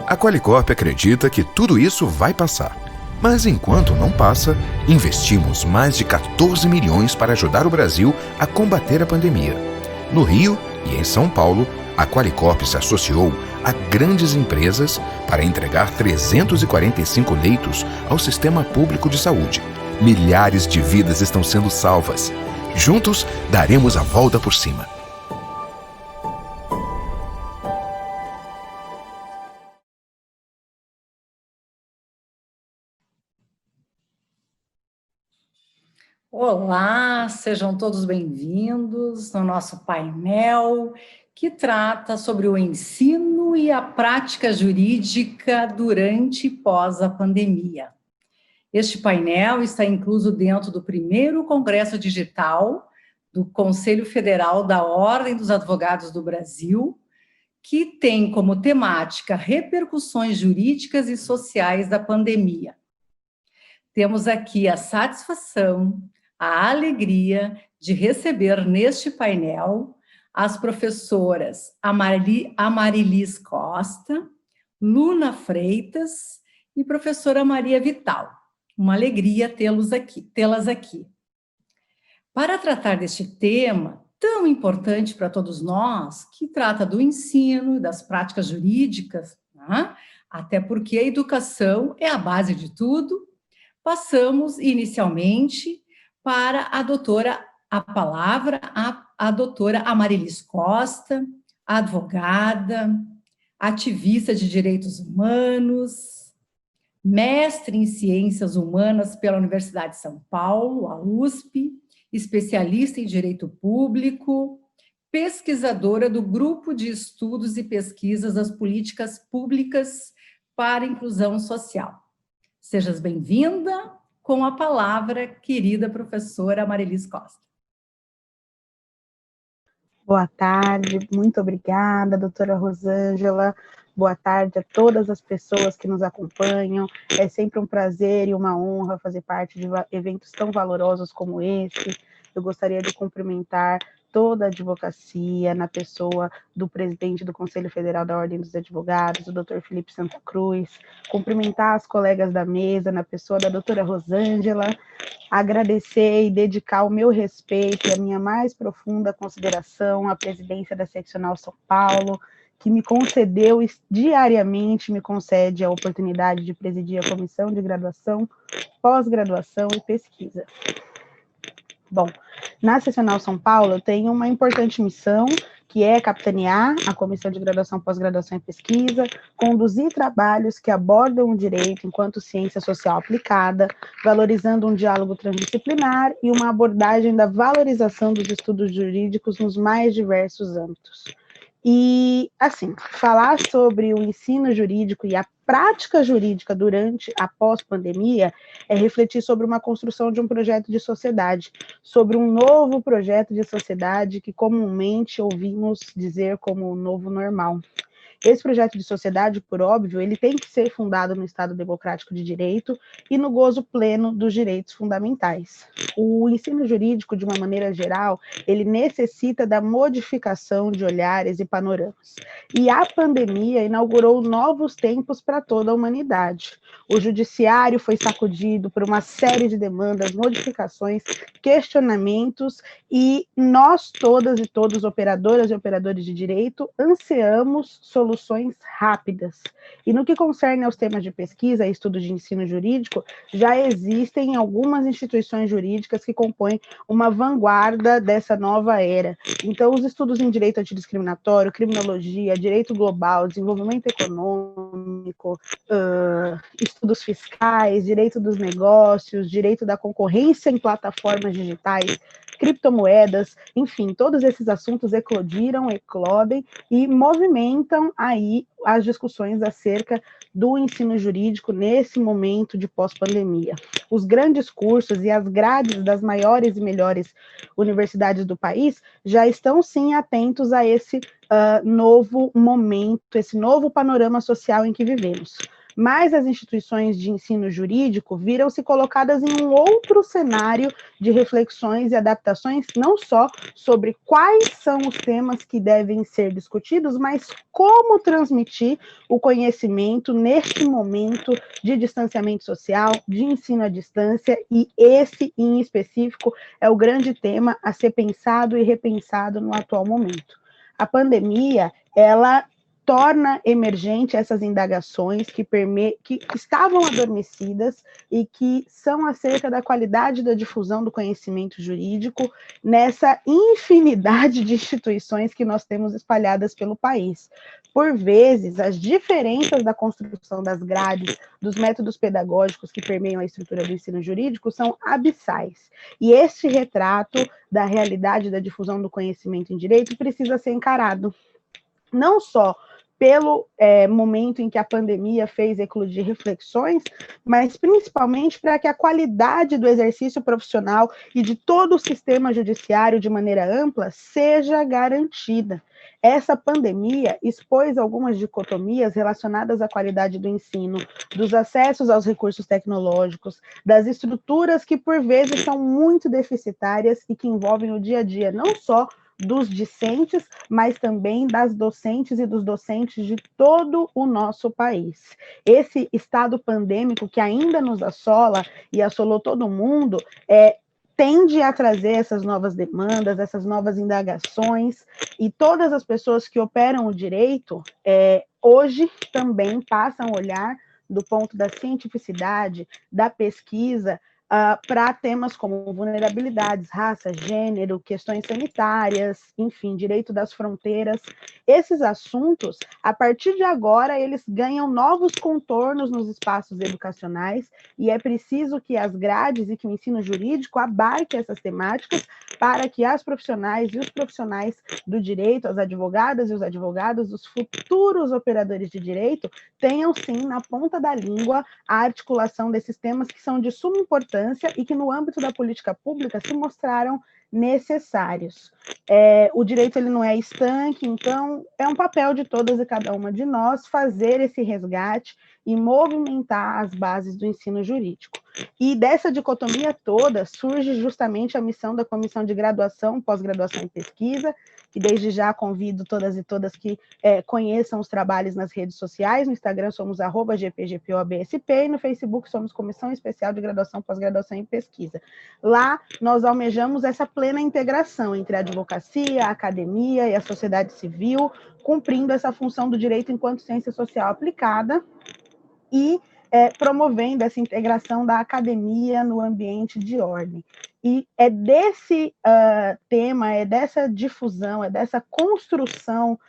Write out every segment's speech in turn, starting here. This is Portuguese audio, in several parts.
A Qualicorp acredita que tudo isso vai passar. Mas enquanto não passa, investimos mais de 14 milhões para ajudar o Brasil a combater a pandemia. No Rio e em São Paulo, a Qualicorp se associou a grandes empresas para entregar 345 leitos ao sistema público de saúde. Milhares de vidas estão sendo salvas. Juntos, daremos a volta por cima. Olá, sejam todos bem-vindos no nosso painel que trata sobre o ensino e a prática jurídica durante e pós a pandemia. Este painel está incluso dentro do primeiro Congresso Digital do Conselho Federal da Ordem dos Advogados do Brasil, que tem como temática repercussões jurídicas e sociais da pandemia. Temos aqui a satisfação, a alegria de receber neste painel as professoras Amarilis Costa, Luna Freitas e professora Maria Vital. Uma alegria tê-las aqui. Para tratar deste tema tão importante para todos nós, que trata do ensino e das práticas jurídicas, né? Até porque a educação é a base de tudo, passamos inicialmente para a palavra a doutora Amarilis Costa, advogada, ativista de direitos humanos, mestre em ciências humanas pela Universidade de São Paulo, a USP, especialista em direito público, pesquisadora do Grupo de Estudos e Pesquisas das Políticas Públicas para a Inclusão Social. Sejas bem-vinda. Com a palavra, querida professora Amarilis Costa. Boa tarde, muito obrigada, doutora Rosângela. Boa tarde a todas as pessoas que nos acompanham. É sempre um prazer e uma honra fazer parte de eventos tão valorosos como esse. Eu gostaria de cumprimentar toda a advocacia na pessoa do presidente do Conselho Federal da Ordem dos Advogados, o doutor Felipe Santa Cruz, cumprimentar as colegas da mesa na pessoa da doutora Rosângela, agradecer e dedicar o meu respeito e a minha mais profunda consideração à presidência da Seccional São Paulo, que me concedeu diariamente, me concede a oportunidade de presidir a Comissão de Graduação, Pós-Graduação e Pesquisa. Bom, na Seccional São Paulo eu tenho uma importante missão, que é capitanear a Comissão de Graduação, Pós-Graduação e Pesquisa, conduzir trabalhos que abordam o direito enquanto ciência social aplicada, valorizando um diálogo transdisciplinar e uma abordagem da valorização dos estudos jurídicos nos mais diversos âmbitos. E, assim, falar sobre o ensino jurídico e a prática jurídica durante a pós-pandemia é refletir sobre uma construção de um projeto de sociedade, sobre um novo projeto de sociedade que comumente ouvimos dizer como o novo normal. Esse projeto de sociedade, por óbvio, ele tem que ser fundado no Estado democrático de direito e no gozo pleno dos direitos fundamentais. O ensino jurídico, de uma maneira geral, ele necessita da modificação de olhares e panoramas. E a pandemia inaugurou novos tempos para toda a humanidade. O judiciário foi sacudido por uma série de demandas, modificações, questionamentos, e nós todas e todos, operadoras e operadores de direito, ansiamos soluções soluções rápidas. E no que concerne aos temas de pesquisa e estudo de ensino jurídico, já existem algumas instituições jurídicas que compõem uma vanguarda dessa nova era. Então, os estudos em direito antidiscriminatório, criminologia, direito global, desenvolvimento econômico, estudos fiscais, direito dos negócios, direito da concorrência em plataformas digitais, criptomoedas, enfim, todos esses assuntos eclodem e movimentam aí as discussões acerca do ensino jurídico nesse momento de pós-pandemia. Os grandes cursos e as grades das maiores e melhores universidades do país já estão, sim, atentos a esse novo momento, esse novo panorama social em que vivemos. Mas as instituições de ensino jurídico viram-se colocadas em um outro cenário de reflexões e adaptações, não só sobre quais são os temas que devem ser discutidos, mas como transmitir o conhecimento neste momento de distanciamento social, de ensino à distância, e esse, em específico, é o grande tema a ser pensado e repensado no atual momento. A pandemia, ela torna emergente essas indagações que estavam adormecidas e que são acerca da qualidade da difusão do conhecimento jurídico nessa infinidade de instituições que nós temos espalhadas pelo país. Por vezes, as diferenças da construção das grades, dos métodos pedagógicos que permeiam a estrutura do ensino jurídico são abissais. E esse retrato da realidade da difusão do conhecimento em direito precisa ser encarado não só pelo momento em que a pandemia fez eclodir reflexões, mas principalmente para que a qualidade do exercício profissional e de todo o sistema judiciário de maneira ampla seja garantida. Essa pandemia expôs algumas dicotomias relacionadas à qualidade do ensino, dos acessos aos recursos tecnológicos, das estruturas que por vezes são muito deficitárias e que envolvem o dia a dia, não só dos discentes, mas também das docentes e dos docentes de todo o nosso país. Esse estado pandêmico que ainda nos assola e assolou todo mundo, tende a trazer essas novas demandas, essas novas indagações, e todas as pessoas que operam o direito, hoje também passam a olhar do ponto da cientificidade, da pesquisa, para temas como vulnerabilidades, raça, gênero, questões sanitárias, enfim, direito das fronteiras. Esses assuntos, a partir de agora, eles ganham novos contornos nos espaços educacionais, e é preciso que as grades e que o ensino jurídico abarque essas temáticas para que as profissionais e os profissionais do direito, as advogadas e os advogados, os futuros operadores de direito, tenham, sim, na ponta da língua, a articulação desses temas que são de suma importância e que, no âmbito da política pública, se mostraram necessários. O direito ele não é estanque, então é um papel de todas e cada uma de nós fazer esse resgate e movimentar as bases do ensino jurídico. E dessa dicotomia toda surge justamente a missão da Comissão de Graduação, Pós-Graduação e Pesquisa, que desde já convido todas e todas que conheçam os trabalhos nas redes sociais. No Instagram somos @gpgpobsp e no Facebook somos Comissão Especial de Graduação, Pós-Graduação e Pesquisa. Lá nós almejamos essa plena integração entre a advocacia, a academia e a sociedade civil, cumprindo essa função do direito enquanto ciência social aplicada e promovendo essa integração da academia no ambiente de ordem. E é desse tema, é dessa difusão, é dessa construção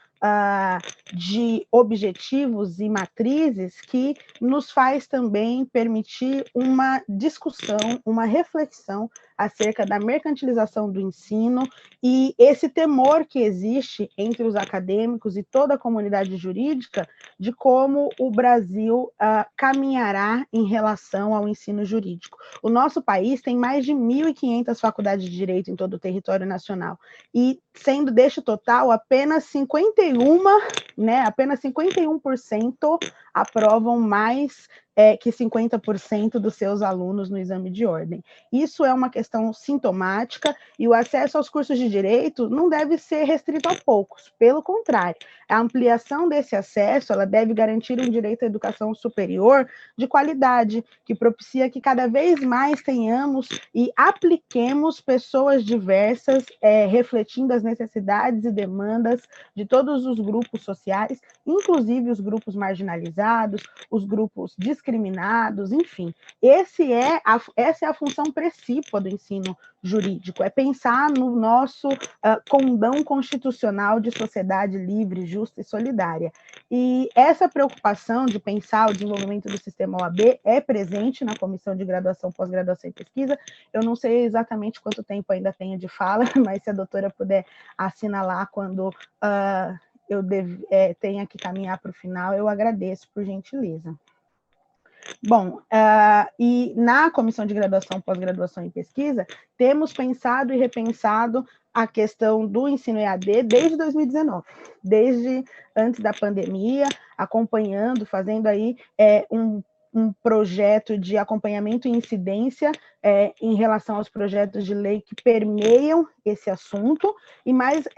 de objetivos e matrizes que nos faz também permitir uma discussão, uma reflexão acerca da mercantilização do ensino e esse temor que existe entre os acadêmicos e toda a comunidade jurídica de como o Brasil caminhará em relação ao ensino jurídico. O nosso país tem mais de 1.500 faculdades de direito em todo o território nacional, e sendo deste total, apenas 51% aprovam mais que 50% dos seus alunos no exame de ordem. Isso é uma questão sintomática e o acesso aos cursos de direito não deve ser restrito a poucos, pelo contrário, a ampliação desse acesso, ela deve garantir um direito à educação superior de qualidade, que propicia que cada vez mais tenhamos e apliquemos pessoas diversas, refletindo as necessidades e demandas de todos os grupos sociais, inclusive os grupos marginalizados, os grupos discriminados, enfim. Essa é a função precípua do ensino jurídico, é pensar no nosso condão constitucional de sociedade livre, justa e solidária. E essa preocupação de pensar o desenvolvimento do sistema OAB é presente na Comissão de Graduação, Pós-Graduação e Pesquisa. Eu não sei exatamente quanto tempo ainda tenho de fala, mas se a doutora puder assinalar quando eu tenha que caminhar para o final, eu agradeço, por gentileza. Bom, e na Comissão de Graduação, Pós-Graduação e Pesquisa, temos pensado e repensado a questão do ensino EAD desde 2019, desde antes da pandemia, acompanhando, fazendo aí um projeto de acompanhamento e incidência em relação aos projetos de lei que permeiam esse assunto, e mais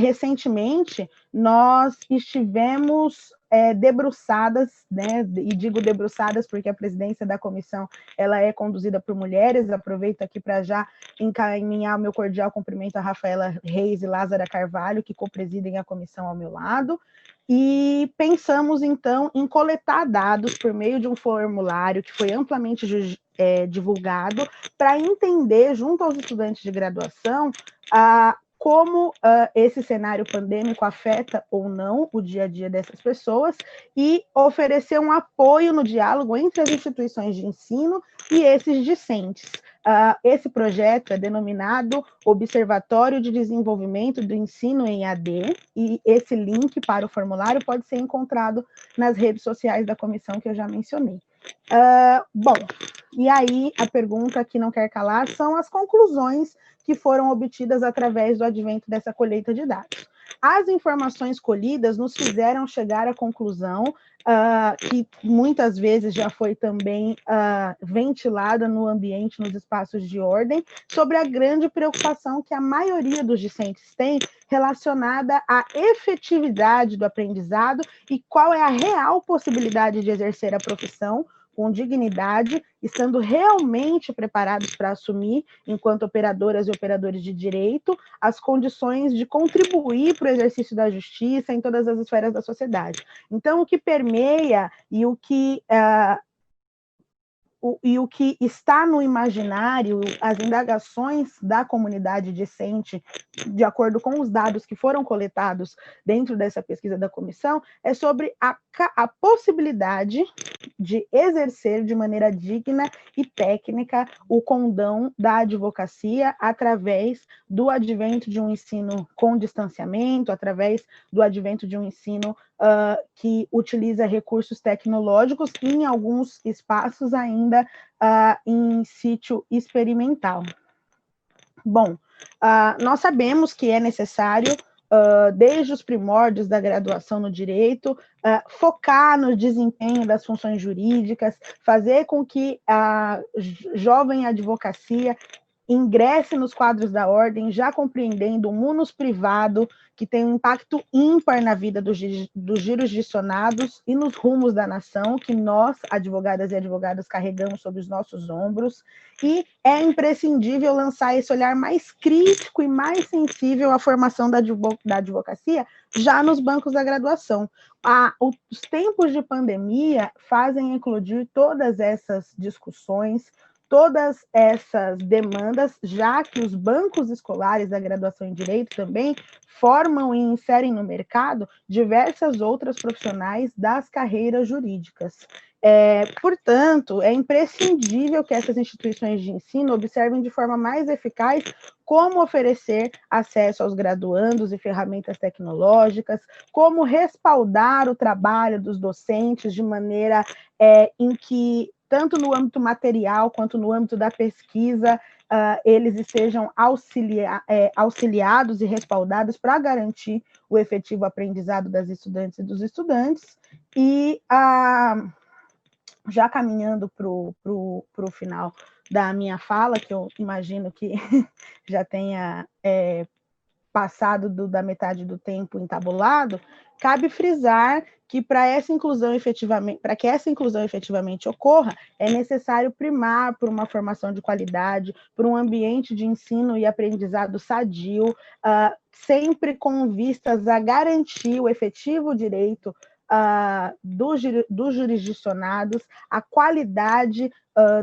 recentemente nós estivemos debruçadas, né, e digo debruçadas porque a presidência da comissão ela é conduzida por mulheres. Aproveito aqui para já encaminhar o meu cordial cumprimento a Rafaela Reis e Lázara Carvalho, que co-presidem a comissão ao meu lado, e pensamos, então, em coletar dados por meio de um formulário que foi amplamente divulgado, para entender, junto aos estudantes de graduação, como esse cenário pandêmico afeta ou não o dia a dia dessas pessoas e oferecer um apoio no diálogo entre as instituições de ensino e esses discentes. Esse projeto é denominado Observatório de Desenvolvimento do Ensino em AD, e esse link para o formulário pode ser encontrado nas redes sociais da comissão que eu já mencionei. Bom, e aí a pergunta que não quer calar são as conclusões que foram obtidas através do advento dessa colheita de dados. As informações colhidas nos fizeram chegar à conclusão que muitas vezes já foi também ventilada no ambiente, nos espaços de ordem, sobre a grande preocupação que a maioria dos discentes tem relacionada à efetividade do aprendizado e qual é a real possibilidade de exercer a profissão com dignidade, estando realmente preparados para assumir, enquanto operadoras e operadores de direito, as condições de contribuir para o exercício da justiça em todas as esferas da sociedade. Então, o que permeia e o que está no imaginário, as indagações da comunidade discente, de acordo com os dados que foram coletados dentro dessa pesquisa da comissão, é sobre a possibilidade de exercer de maneira digna e técnica o condão da advocacia através do advento de um ensino com distanciamento, através do advento de um ensino que utiliza recursos tecnológicos e, em alguns espaços, ainda em sítio experimental. Bom, nós sabemos que é necessário, desde os primórdios da graduação no direito, focar no desempenho das funções jurídicas, fazer com que a jovem advocacia ingresse nos quadros da ordem, já compreendendo o munus privado, que tem um impacto ímpar na vida dos jurisdicionados e nos rumos da nação, que nós, advogadas e advogados, carregamos sobre os nossos ombros, e é imprescindível lançar esse olhar mais crítico e mais sensível à formação da advocacia já nos bancos da graduação. Os tempos de pandemia fazem eclodir todas essas discussões, todas essas demandas, já que os bancos escolares da graduação em Direito também formam e inserem no mercado diversas outras profissionais das carreiras jurídicas. Portanto, é imprescindível que essas instituições de ensino observem de forma mais eficaz como oferecer acesso aos graduandos e ferramentas tecnológicas, como respaldar o trabalho dos docentes de maneira em que, tanto no âmbito material quanto no âmbito da pesquisa, eles estejam auxiliados e respaldados para garantir o efetivo aprendizado das estudantes e dos estudantes. E já caminhando para o final da minha fala, que eu imagino que já tenha passado da metade do tempo entabulado, cabe frisar que para que essa inclusão efetivamente ocorra, é necessário primar por uma formação de qualidade, por um ambiente de ensino e aprendizado sadio, sempre com vistas a garantir o efetivo direito dos jurisdicionados, a qualidade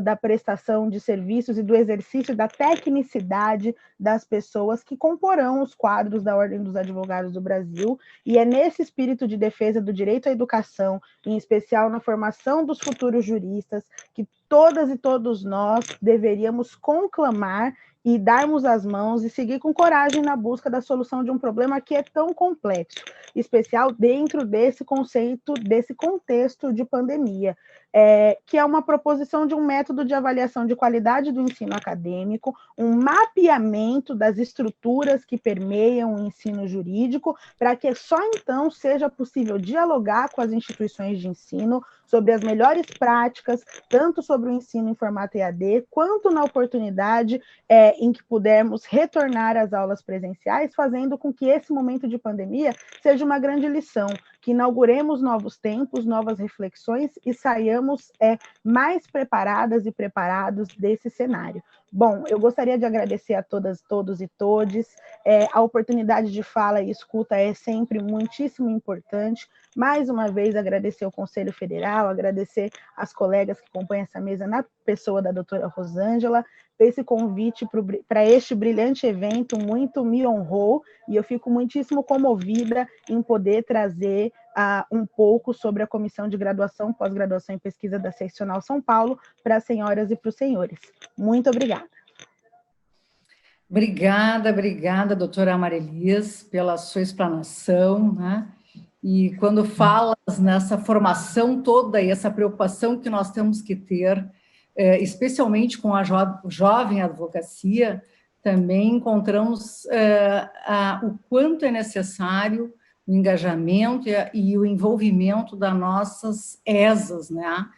da prestação de serviços e do exercício da tecnicidade das pessoas que comporão os quadros da Ordem dos Advogados do Brasil, e é nesse espírito de defesa do direito à educação, em especial na formação dos futuros juristas, que todas e todos nós deveríamos conclamar e darmos as mãos e seguir com coragem na busca da solução de um problema que é tão complexo, especial dentro desse conceito, desse contexto de pandemia, que é uma proposição de um método de avaliação de qualidade do ensino acadêmico, um mapeamento das estruturas que permeiam o ensino jurídico, para que só então seja possível dialogar com as instituições de ensino sobre as melhores práticas, tanto sobre o ensino em formato EAD, quanto na oportunidade em que pudermos retornar às aulas presenciais, fazendo com que esse momento de pandemia seja uma grande lição, que inauguremos novos tempos, novas reflexões e saiamos mais preparadas e preparados desse cenário. Bom, eu gostaria de agradecer a todas, todos e todes. A oportunidade de fala e escuta é sempre muitíssimo importante. Mais uma vez, agradecer ao Conselho Federal, agradecer às colegas que acompanham essa mesa na pessoa da doutora Rosângela. Esse convite para este brilhante evento muito me honrou, e eu fico muitíssimo comovida em poder trazer um pouco sobre a Comissão de Graduação, Pós-Graduação e Pesquisa da Seccional São Paulo para as senhoras e para os senhores. Muito obrigada. Obrigada, doutora Amarilis, pela sua explanação, né? E quando falas nessa formação toda e essa preocupação que nós temos que ter, especialmente com a jovem advocacia, também encontramos o quanto é necessário o engajamento e o envolvimento das nossas ESAs, né?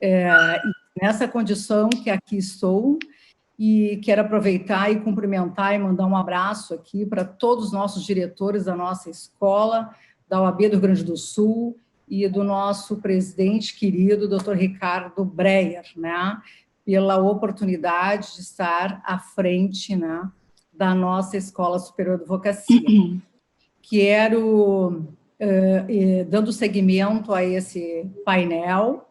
E nessa condição que aqui estou, e quero aproveitar e cumprimentar e mandar um abraço aqui para todos os nossos diretores da nossa escola, da OAB do Rio Grande do Sul, e do nosso presidente querido, doutor Ricardo Breyer, né, pela oportunidade de estar à frente, né, da nossa Escola Superior de Advocacia. Quero, dando seguimento a esse painel,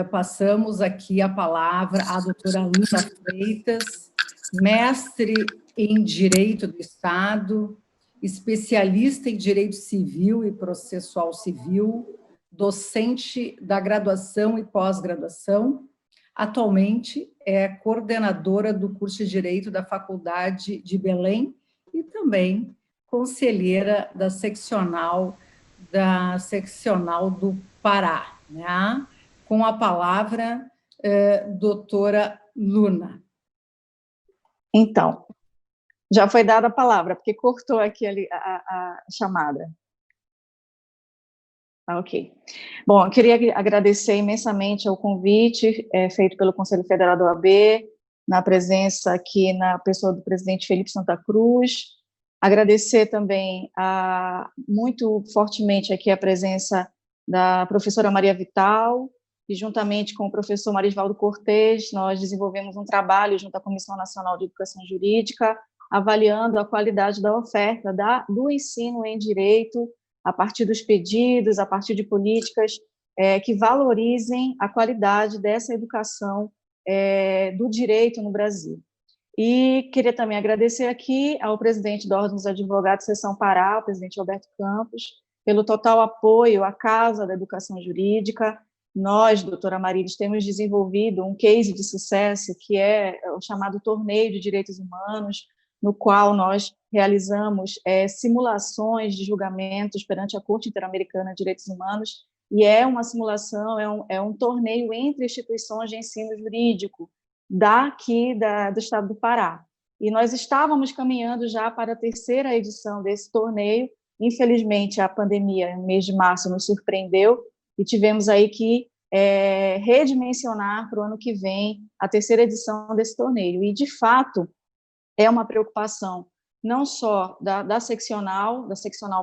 passamos aqui a palavra à doutora Luna Freitas, mestre em Direito do Estado, especialista em Direito Civil e Processual Civil, docente da graduação e pós-graduação. Atualmente é coordenadora do curso de Direito da Faculdade de Belém e também conselheira da seccional do Pará, né? Com a palavra, doutora Luna. Então, já foi dada a palavra, porque cortou aqui a chamada. Ok. Bom, eu queria agradecer imensamente ao convite feito pelo Conselho Federal da OAB, na presença aqui na pessoa do presidente Felipe Santa Cruz. Agradecer também muito fortemente aqui a presença da professora Maria Vital, e juntamente com o professor Marisvaldo Cortes, nós desenvolvemos um trabalho junto à Comissão Nacional de Educação Jurídica, avaliando a qualidade da oferta do ensino em direito, a partir dos pedidos, a partir de políticas que valorizem a qualidade dessa educação do direito no Brasil. E queria também agradecer aqui ao presidente da Ordem dos Advogados Seção Pará, o presidente Alberto Campos, pelo total apoio à Casa da Educação Jurídica. Nós, doutora Amarilis, temos desenvolvido um case de sucesso, que é o chamado Torneio de Direitos Humanos, no qual nós realizamos simulações de julgamentos perante a Corte Interamericana de Direitos Humanos, e é uma simulação, é um torneio entre instituições de ensino jurídico daqui do estado do Pará. E nós estávamos caminhando já para a terceira edição desse torneio. Infelizmente, a pandemia, no mês de março, nos surpreendeu, e tivemos aí que redimensionar para o ano que vem a terceira edição desse torneio. E, de fato, é uma preocupação não só da seccional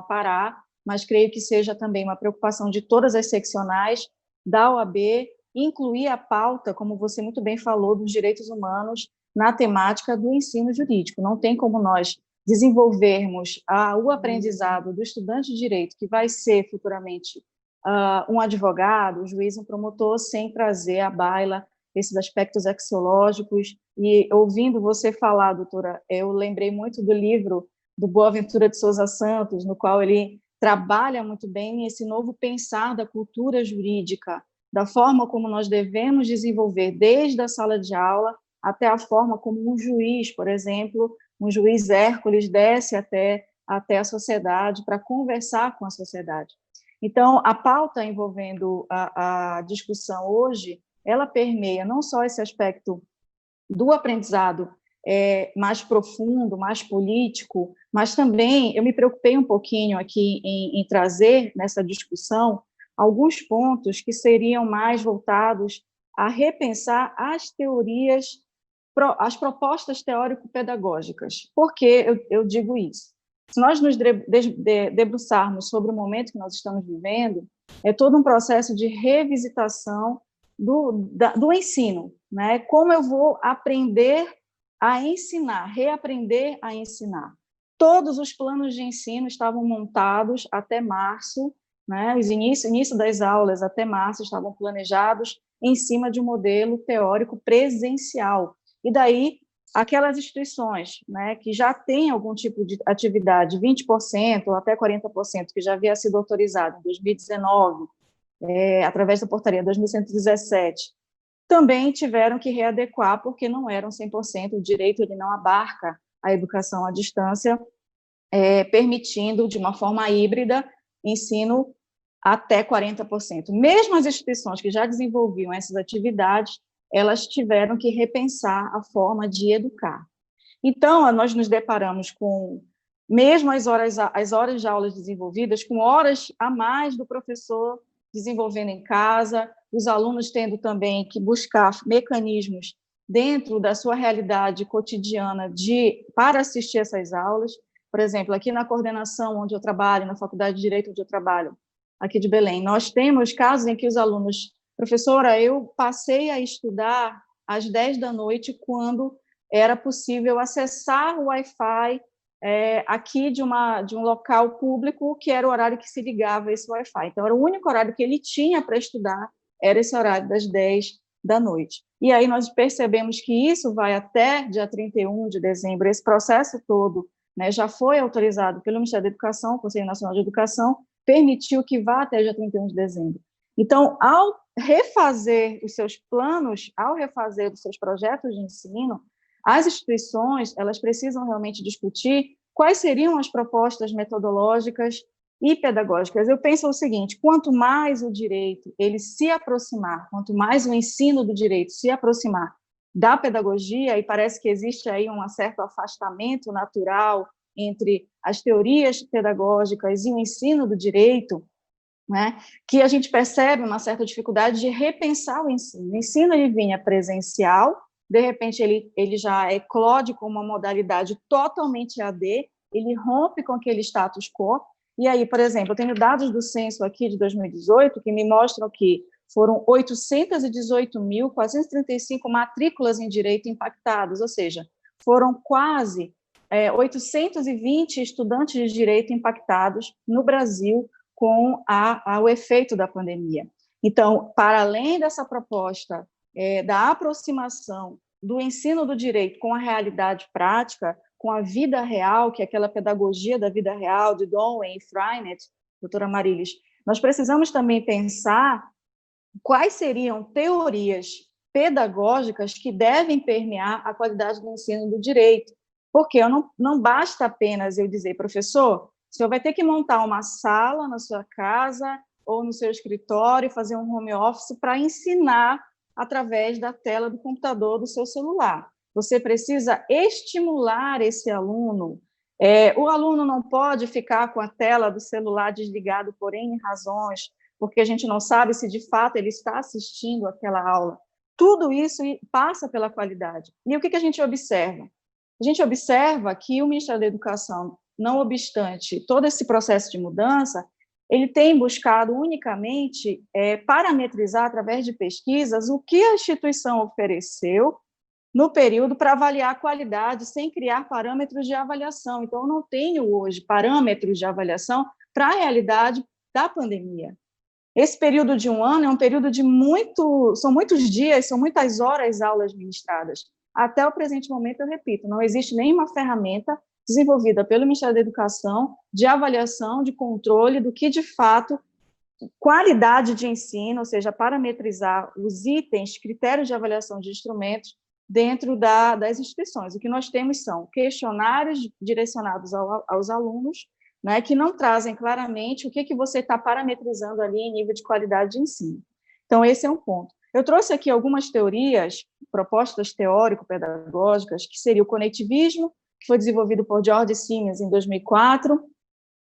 Pará, mas creio que seja também uma preocupação de todas as seccionais da OAB, incluir a pauta, como você muito bem falou, dos direitos humanos na temática do ensino jurídico. Não tem como nós desenvolvermos o aprendizado do estudante de direito, que vai ser futuramente um advogado, um juiz, um promotor, sem trazer à baila esses aspectos axiológicos. E ouvindo você falar, doutora, eu lembrei muito do livro do Boaventura de Souza Santos, no qual ele trabalha muito bem esse novo pensar da cultura jurídica, da forma como nós devemos desenvolver desde a sala de aula até a forma como um juiz, por exemplo, um juiz Hércules desce até a sociedade para conversar com a sociedade. Então, a pauta envolvendo a discussão hoje, ela permeia não só esse aspecto do aprendizado mais profundo, mais político, mas também eu me preocupei um pouquinho aqui em trazer nessa discussão alguns pontos que seriam mais voltados a repensar as teorias, as propostas teórico-pedagógicas. Por que eu digo isso? Se nós nos debruçarmos sobre o momento que nós estamos vivendo, é todo um processo de revisitação do ensino, né? Como eu vou aprender a ensinar, reaprender a ensinar. Todos os planos de ensino estavam montados até março, né? O início das aulas até março estavam planejados em cima de um modelo teórico presencial. E daí, aquelas instituições, né, que já têm algum tipo de atividade, 20% ou até 40%, que já havia sido autorizado em 2019, através da portaria 2117, também tiveram que readequar, porque não eram 100%, o direito ele não abarca a educação à distância, permitindo, de uma forma híbrida, ensino até 40%. Mesmo as instituições que já desenvolviam essas atividades, elas tiveram que repensar a forma de educar. Então, nós nos deparamos com, mesmo as horas de aulas desenvolvidas, com horas a mais do professor desenvolvendo em casa, os alunos tendo também que buscar mecanismos dentro da sua realidade cotidiana para assistir essas aulas. Por exemplo, aqui na coordenação onde eu trabalho, na Faculdade de Direito onde eu trabalho, aqui de Belém, nós temos casos em que os alunos, professora, eu passei a estudar às 10 da noite quando era possível acessar o Wi-Fi aqui de um local público, que era o horário que se ligava esse Wi-Fi. Então, era o único horário que ele tinha para estudar, era esse horário das 10 da noite. E aí nós percebemos que isso vai até dia 31 de dezembro, esse processo todo, né, já foi autorizado pelo Ministério da Educação, Conselho Nacional de Educação, permitiu que vá até dia 31 de dezembro. Então, ao refazer os seus planos, ao refazer os seus projetos de ensino, as instituições, elas precisam realmente discutir quais seriam as propostas metodológicas e pedagógicas. Eu penso o seguinte, quanto mais o direito ele se aproximar, quanto mais o ensino do direito se aproximar da pedagogia, e parece que existe aí um certo afastamento natural entre as teorias pedagógicas e o ensino do direito, né, que a gente percebe uma certa dificuldade de repensar o ensino. O ensino ele vinha presencial, de repente ele já eclode com uma modalidade totalmente AD, ele rompe com aquele status quo, e aí, por exemplo, eu tenho dados do censo aqui de 2018 que me mostram que foram 818.435 matrículas em direito impactadas, ou seja, foram quase 820 estudantes de direito impactados no Brasil com o efeito da pandemia. Então, para além dessa proposta da aproximação do ensino do direito com a realidade prática, com a vida real, que é aquela pedagogia da vida real de Donwen e Freinet, doutora Marilis, nós precisamos também pensar quais seriam teorias pedagógicas que devem permear a qualidade do ensino do direito, porque não basta apenas eu dizer, professor, o senhor vai ter que montar uma sala na sua casa ou no seu escritório, fazer um home office para ensinar através da tela do computador do seu celular. Você precisa estimular esse aluno. O aluno não pode ficar com a tela do celular desligado por N razões. porque a gente não sabe se, de fato, ele está assistindo aquela aula. Tudo isso passa pela qualidade. E o que a gente observa? A gente observa que o Ministério da Educação, não obstante todo esse processo de mudança, ele tem buscado unicamente parametrizar, através de pesquisas, o que a instituição ofereceu no período para avaliar a qualidade, sem criar parâmetros de avaliação. Então, eu não tenho hoje parâmetros de avaliação para a realidade da pandemia. Esse período de um ano é um período de são muitos dias, são muitas horas aulas ministradas. Até o presente momento, eu repito, não existe nenhuma ferramenta desenvolvida pelo Ministério da Educação de avaliação, de controle do que, de fato, qualidade de ensino, ou seja, parametrizar os itens, critérios de avaliação de instrumentos dentro das instituições. O que nós temos são questionários direcionados aos alunos, né, que não trazem claramente o que você está parametrizando ali em nível de qualidade de ensino. Então, esse é um ponto. Eu trouxe aqui algumas teorias, propostas teórico-pedagógicas, que seria o conectivismo, que foi desenvolvido por George Siemens em 2004.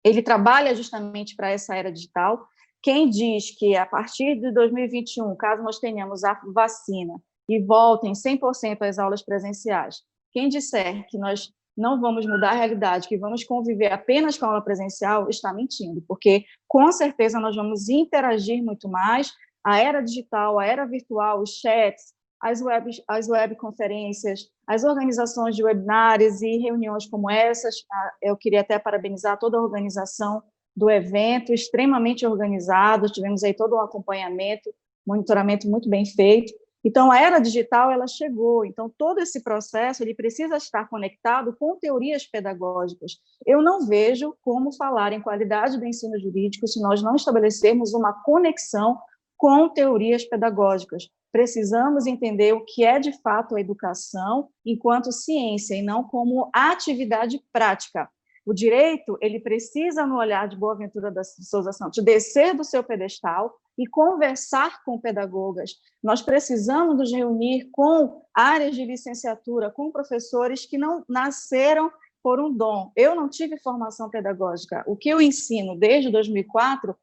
Ele trabalha justamente para essa era digital. Quem diz que, a partir de 2021, caso nós tenhamos a vacina e voltem 100% às aulas presenciais, quem disser que nós não vamos mudar a realidade, que vamos conviver apenas com a aula presencial, está mentindo, porque, com certeza, nós vamos interagir muito mais. A era digital, a era virtual, os chats, as webconferências, as organizações de webinários e reuniões como essas, eu queria até parabenizar toda a organização do evento, extremamente organizado, tivemos aí todo um acompanhamento, monitoramento muito bem feito. Então, a era digital, ela chegou, então todo esse processo ele precisa estar conectado com teorias pedagógicas. Eu não vejo como falar em qualidade do ensino jurídico se nós não estabelecermos uma conexão com teorias pedagógicas. Precisamos entender o que é, de fato, a educação enquanto ciência e não como atividade prática. O direito, ele precisa, no olhar de Boaventura de Souza Santos, descer do seu pedestal e conversar com pedagogas. Nós precisamos nos reunir com áreas de licenciatura, com professores que não nasceram por um dom. Eu não tive formação pedagógica. O que eu ensino desde 2004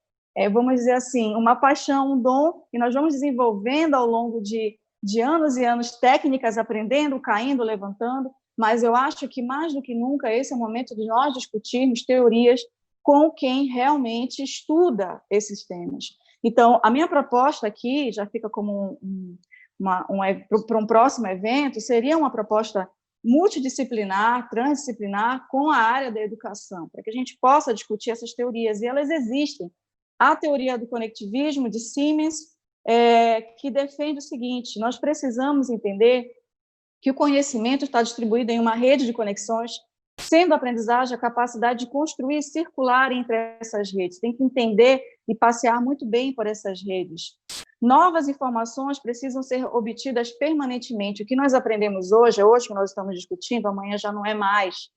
vamos dizer assim, uma paixão, um dom, que nós vamos desenvolvendo ao longo de anos e anos, técnicas, aprendendo, caindo, levantando, mas eu acho que, mais do que nunca, esse é o momento de nós discutirmos teorias com quem realmente estuda esses temas. Então, a minha proposta aqui, já fica como para um próximo evento, seria uma proposta multidisciplinar, transdisciplinar, com a área da educação, para que a gente possa discutir essas teorias, e elas existem. A teoria do conectivismo, de Siemens, que defende o seguinte: nós precisamos entender que o conhecimento está distribuído em uma rede de conexões, sendo a aprendizagem a capacidade de construir e circular entre essas redes. Tem que entender e passear muito bem por essas redes. Novas informações precisam ser obtidas permanentemente. O que nós aprendemos hoje que nós estamos discutindo, amanhã já não é mais.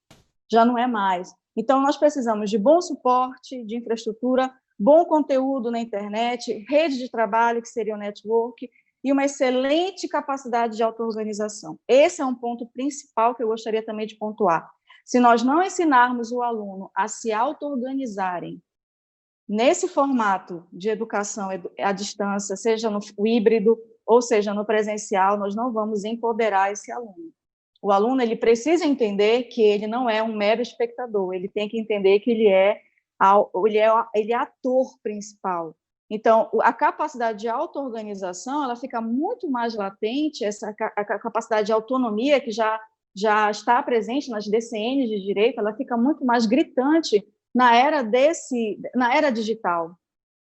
Então, nós precisamos de bom suporte, de infraestrutura, bom conteúdo na internet, rede de trabalho, que seria o network, e uma excelente capacidade de auto-organização. Esse é um ponto principal que eu gostaria também de pontuar. Se nós não ensinarmos o aluno a se auto-organizarem nesse formato de educação à distância, seja no híbrido ou seja no presencial, nós não vamos empoderar esse aluno. O aluno ele precisa entender que ele não é um mero espectador, ele tem que entender que ele é ator principal. Então, a capacidade de auto-organização, ela fica muito mais latente, a capacidade de autonomia que já está presente nas DCNs de direito, ela fica muito mais gritante na era digital.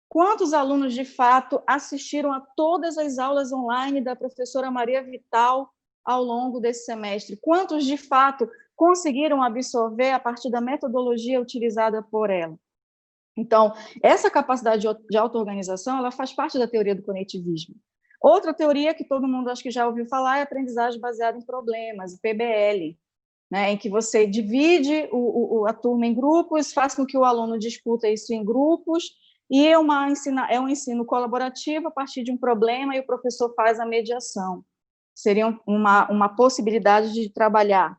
Quantos alunos, de fato, assistiram a todas as aulas online da professora Maria Vital ao longo desse semestre? Quantos, de fato, conseguiram absorver a partir da metodologia utilizada por ela? Então, essa capacidade de auto-organização, ela faz parte da teoria do conectivismo. Outra teoria que todo mundo acho que já ouviu falar é a aprendizagem baseada em problemas, PBL, né, em que você divide a turma em grupos, faz com que o aluno discuta isso em grupos, e é um ensino colaborativo a partir de um problema e o professor faz a mediação. Seria uma possibilidade de trabalhar.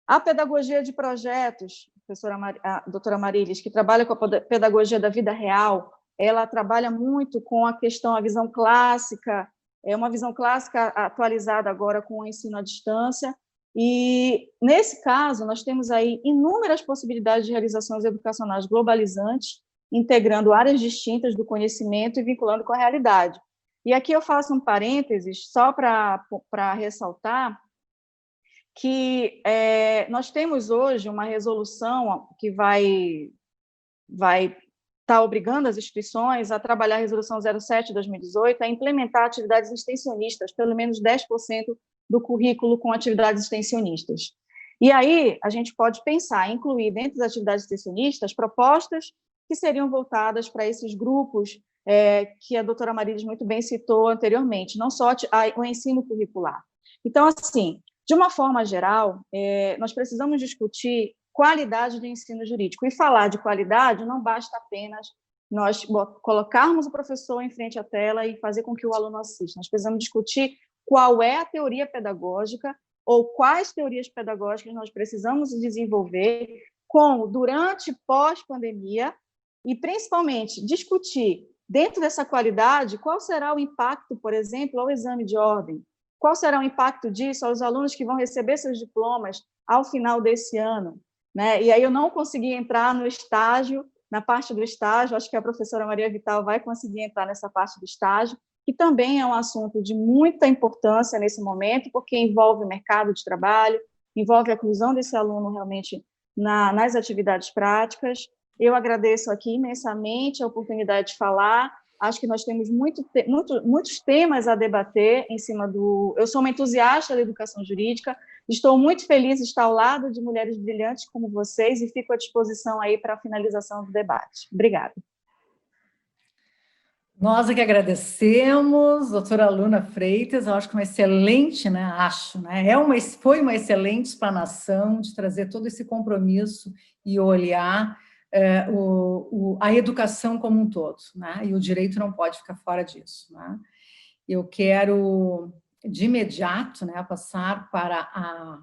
A pedagogia de projetos, a doutora Marilis, que trabalha com a pedagogia da vida real, ela trabalha muito com a questão, a visão clássica, uma visão clássica atualizada agora com o ensino à distância, e, nesse caso, nós temos aí inúmeras possibilidades de realizações educacionais globalizantes, integrando áreas distintas do conhecimento e vinculando com a realidade. E aqui eu faço um parênteses, só para ressaltar que nós temos hoje uma resolução que vai estar obrigando as instituições a trabalhar a Resolução 07 de 2018, a implementar atividades extensionistas, pelo menos 10% do currículo com atividades extensionistas. E aí a gente pode pensar em incluir dentro das atividades extensionistas propostas que seriam voltadas para esses grupos que a doutora Marilis muito bem citou anteriormente, não só o ensino curricular. Então, assim, de uma forma geral, nós precisamos discutir qualidade de ensino jurídico. E falar de qualidade não basta apenas nós colocarmos o professor em frente à tela e fazer com que o aluno assista. Nós precisamos discutir qual é a teoria pedagógica ou quais teorias pedagógicas nós precisamos desenvolver durante e pós-pandemia e, principalmente, discutir, dentro dessa qualidade, qual será o impacto, por exemplo, ao exame de ordem, qual será o impacto disso aos alunos que vão receber seus diplomas ao final desse ano, né? E aí eu não consegui entrar no estágio, na parte do estágio, acho que a professora Maria Vital vai conseguir entrar nessa parte do estágio, que também é um assunto de muita importância nesse momento, porque envolve o mercado de trabalho, envolve a inclusão desse aluno realmente nas atividades práticas. Eu agradeço aqui imensamente a oportunidade de falar. Acho que nós temos muitos temas a debater em cima do... Eu sou uma entusiasta da educação jurídica, estou muito feliz de estar ao lado de mulheres brilhantes como vocês e fico à disposição aí para a finalização do debate. Obrigada. Nós é que agradecemos, doutora Luna Freitas, eu acho que uma excelente, né, foi uma excelente explanação de trazer todo esse compromisso e olhar a educação como um todo, né, e o direito não pode ficar fora disso, né. Eu quero, de imediato, né, passar para a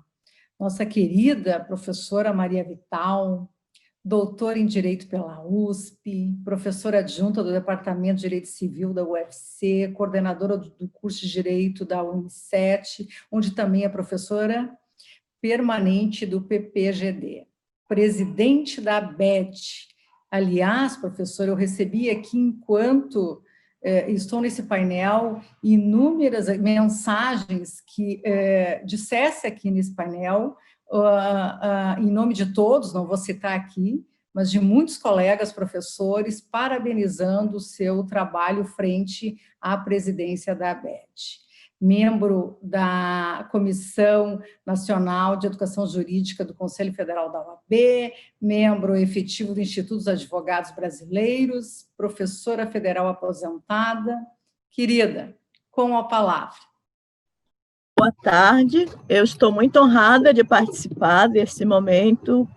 nossa querida professora Maria Vital, doutora em Direito pela USP, professora adjunta do Departamento de Direito Civil da UFC, coordenadora do curso de Direito da Unicef, onde também é professora permanente do PPGD, presidente da ABED. Aliás, professora, eu recebi aqui, enquanto estou nesse painel, inúmeras mensagens que dissesse aqui nesse painel, em nome de todos, não vou citar aqui, mas de muitos colegas professores, parabenizando o seu trabalho frente à presidência da ABED. Membro da Comissão Nacional de Educação Jurídica do Conselho Federal da OAB, membro efetivo do Instituto dos Advogados Brasileiros, professora federal aposentada. Querida, com a palavra. Boa tarde, eu estou muito honrada de participar desse momento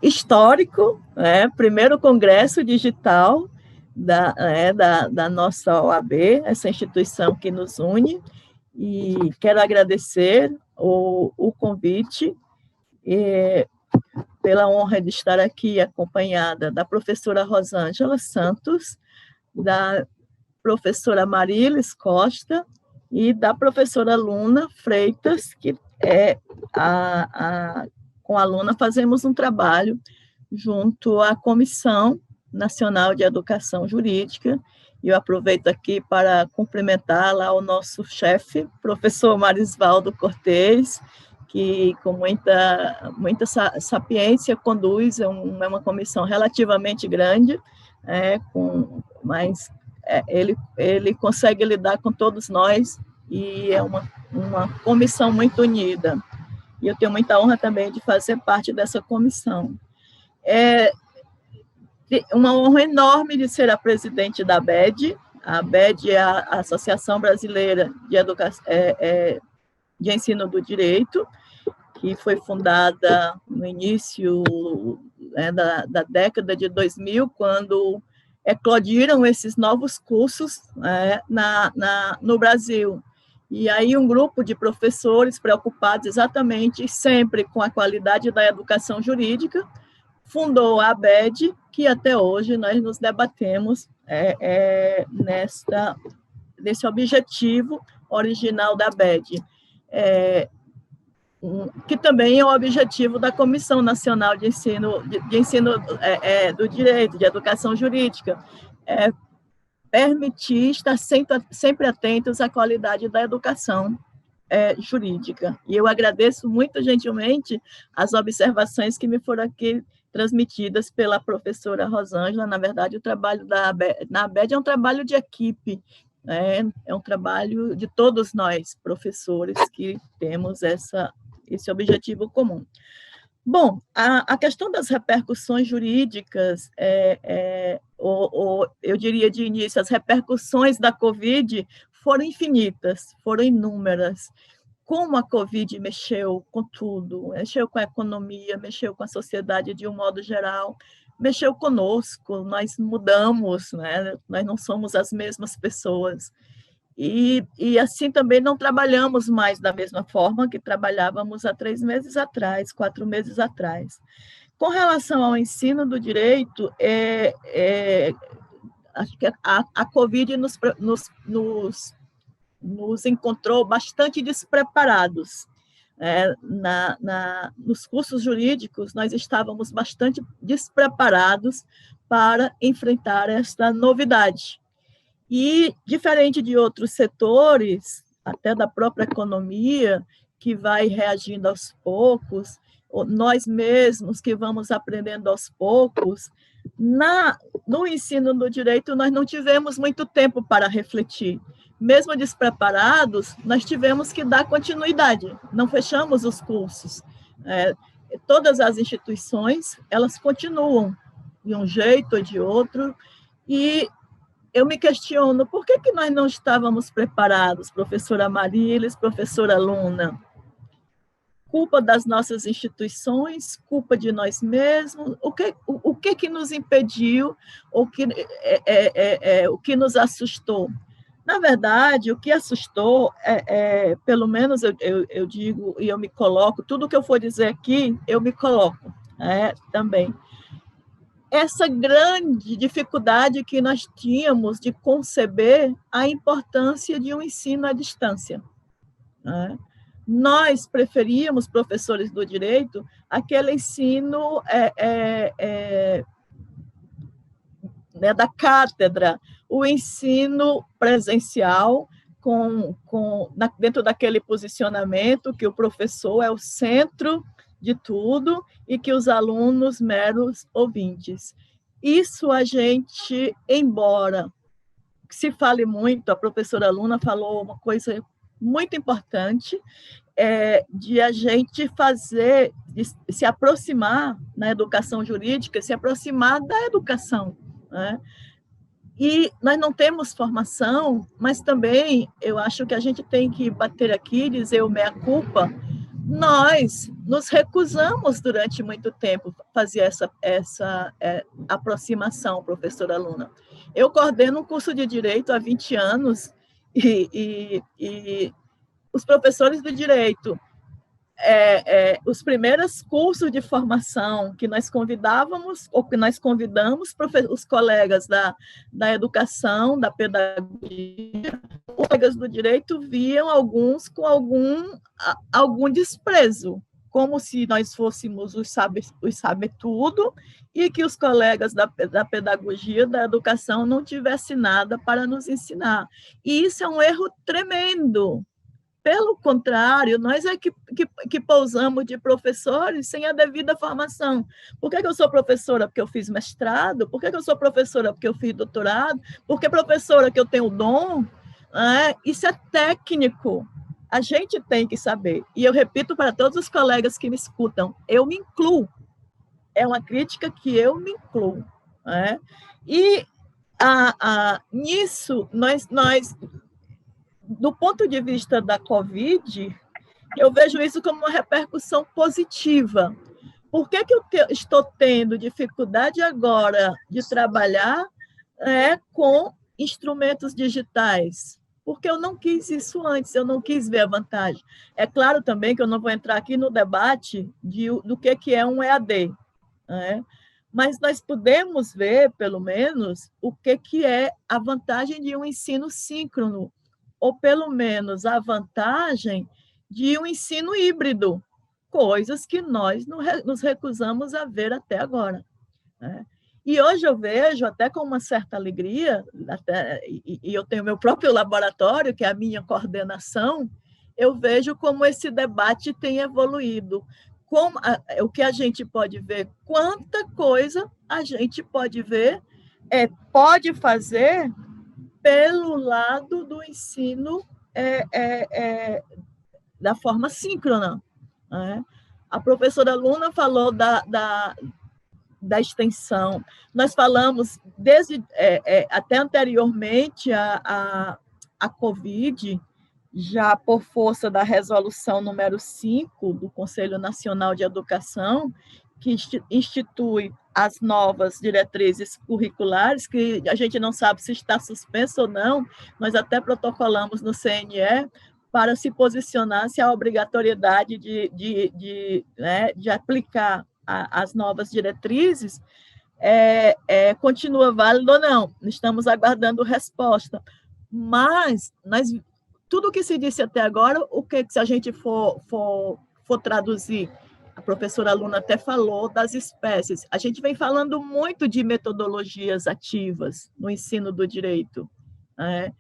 histórico, primeiro congresso digital da nossa OAB, essa instituição que nos une, e quero agradecer o convite pela honra de estar aqui acompanhada da professora Rosângela Santos, da professora Marilis Costa, e da professora Luna Freitas, que com a Luna fazemos um trabalho junto à Comissão Nacional de Educação Jurídica, e eu aproveito aqui para cumprimentar lá o nosso chefe, professor Marisvaldo Cortez, que com muita sapiência conduz, é uma comissão relativamente grande, mas ele consegue lidar com todos nós, e é uma comissão muito unida. E eu tenho muita honra também de fazer parte dessa comissão. É uma honra enorme de ser a presidente da ABED. A ABED é a Associação Brasileira de Ensino do Direito, que foi fundada no início da década de 2000, quando eclodiram esses novos cursos no Brasil. E aí um grupo de professores preocupados exatamente sempre com a qualidade da educação jurídica fundou a ABED, que até hoje nós nos debatemos nesse objetivo original da ABED, que também é o objetivo da Comissão Nacional de Ensino, do Direito, de Educação Jurídica, permitir estar sempre atentos à qualidade da educação jurídica. E eu agradeço muito gentilmente as observações que me foram aqui transmitidas pela professora Rosângela. Na verdade, o trabalho na ABED é um trabalho de equipe, é um trabalho de todos nós, professores, que temos esse objetivo comum. Bom, a questão das repercussões jurídicas, eu diria de início, as repercussões da Covid foram infinitas, foram inúmeras. Como a Covid mexeu com tudo, mexeu com a economia, mexeu com a sociedade de um modo geral, mexeu conosco, nós mudamos, né? Nós não somos as mesmas pessoas. E assim também não trabalhamos mais da mesma forma que trabalhávamos há 3 meses atrás, 4 meses atrás. Com relação ao ensino do direito, acho que a Covid nos encontrou bastante despreparados. Nos cursos jurídicos, nós estávamos bastante despreparados para enfrentar esta novidade. E, diferente de outros setores, até da própria economia, que vai reagindo aos poucos, nós mesmos que vamos aprendendo aos poucos, no ensino do direito, nós não tivemos muito tempo para refletir. Mesmo despreparados, nós tivemos que dar continuidade, não fechamos os cursos. Todas as instituições, elas continuam de um jeito ou de outro, e eu me questiono, por que nós não estávamos preparados, professora Marilis, professora Luna? Culpa das nossas instituições, culpa de nós mesmos, o que nos impediu, o que nos assustou? Na verdade, o que assustou, pelo menos eu digo e eu me coloco, tudo que eu for dizer aqui, eu me coloco também. Essa grande dificuldade que nós tínhamos de conceber a importância de um ensino à distância. Nós preferíamos, professores do direito, aquele ensino da cátedra, o ensino presencial, dentro daquele posicionamento que o professor é o centro de tudo e que os alunos meros ouvintes. Isso a gente, embora se fale muito, a professora Luna falou uma coisa muito importante, de a gente se aproximar na educação jurídica, se aproximar da educação, né? E nós não temos formação, mas também eu acho que a gente tem que bater aqui e dizer o meia culpa. Nós nos recusamos durante muito tempo a fazer essa aproximação, professora Luna. Eu coordeno um curso de Direito há 20 anos e os professores do Direito, os primeiros cursos de formação que nós convidávamos, ou que nós convidamos os colegas da educação, da pedagogia, os colegas do direito viam alguns com algum desprezo, como se nós fôssemos os sabe-tudo e que os colegas da pedagogia, da educação, não tivessem nada para nos ensinar. E isso é um erro tremendo. Pelo contrário, nós que pousamos de professores sem a devida formação. Por que eu sou professora? Porque eu fiz mestrado? Por que eu sou professora? Porque eu fiz doutorado? Porque professora que eu tenho dom? Isso é técnico. A gente tem que saber. E eu repito para todos os colegas que me escutam, eu me incluo. É uma crítica que eu me incluo. E nisso, nós do ponto de vista da Covid, eu vejo isso como uma repercussão positiva. Por que eu estou tendo dificuldade agora de trabalhar com instrumentos digitais? Porque eu não quis isso antes, eu não quis ver a vantagem. É claro também que eu não vou entrar aqui no debate do que é um EAD. né? Mas nós podemos ver, pelo menos, o que é a vantagem de um ensino síncrono, ou pelo menos a vantagem de um ensino híbrido, coisas que nós nos recusamos a ver até agora, né? E hoje eu vejo, até com uma certa alegria, e eu tenho meu próprio laboratório, que é a minha coordenação, eu vejo como esse debate tem evoluído. O que a gente pode ver, quanta coisa a gente pode ver, pode fazer pelo lado do ensino da forma síncrona, né? A professora Luna falou da extensão. Nós falamos, até anteriormente à Covid, já por força da resolução número 5 do Conselho Nacional de Educação, que institui as novas diretrizes curriculares, que a gente não sabe se está suspenso ou não, nós até protocolamos no CNE para se posicionar se há obrigatoriedade de aplicar as novas diretrizes, continua válido ou não. Estamos aguardando resposta. Mas tudo o que se disse até agora, se a gente for traduzir, a professora Luna até falou das espécies. A gente vem falando muito de metodologias ativas no ensino do direito, né?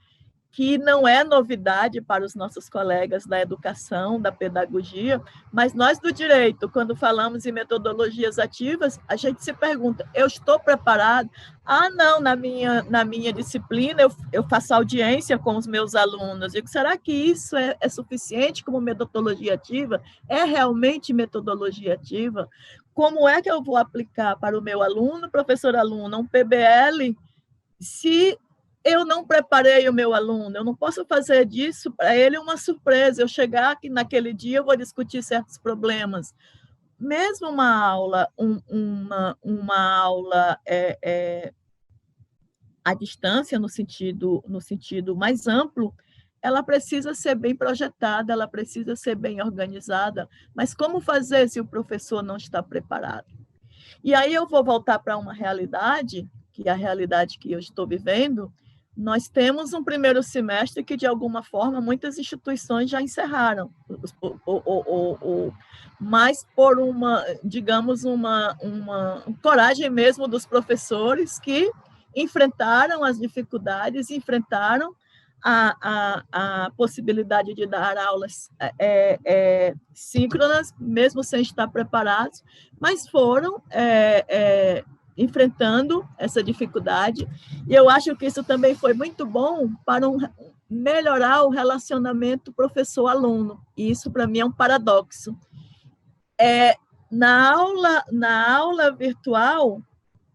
Que não é novidade para os nossos colegas da educação, da pedagogia, mas nós do direito, quando falamos em metodologias ativas, a gente se pergunta, eu estou preparado? Ah, não, na minha disciplina eu faço audiência com os meus alunos. Digo, será que isso é suficiente como metodologia ativa? É realmente metodologia ativa? Como é que eu vou aplicar para o meu aluno, professor aluno, um PBL, se eu não preparei o meu aluno? Eu não posso fazer disso para ele uma surpresa, eu chegar aqui naquele dia, eu vou discutir certos problemas. Mesmo uma aula, uma aula à distância, no sentido mais amplo, ela precisa ser bem projetada, ela precisa ser bem organizada, mas como fazer se o professor não está preparado? E aí eu vou voltar para uma realidade, que é a realidade que eu estou vivendo. Nós temos um primeiro semestre que, de alguma forma, muitas instituições já encerraram, mas por digamos, uma coragem mesmo dos professores que enfrentaram as dificuldades, enfrentaram a possibilidade de dar aulas síncronas, mesmo sem estar preparados, mas foram enfrentando essa dificuldade, e eu acho que isso também foi muito bom para melhorar o relacionamento professor-aluno, e isso para mim é um paradoxo. Na aula virtual,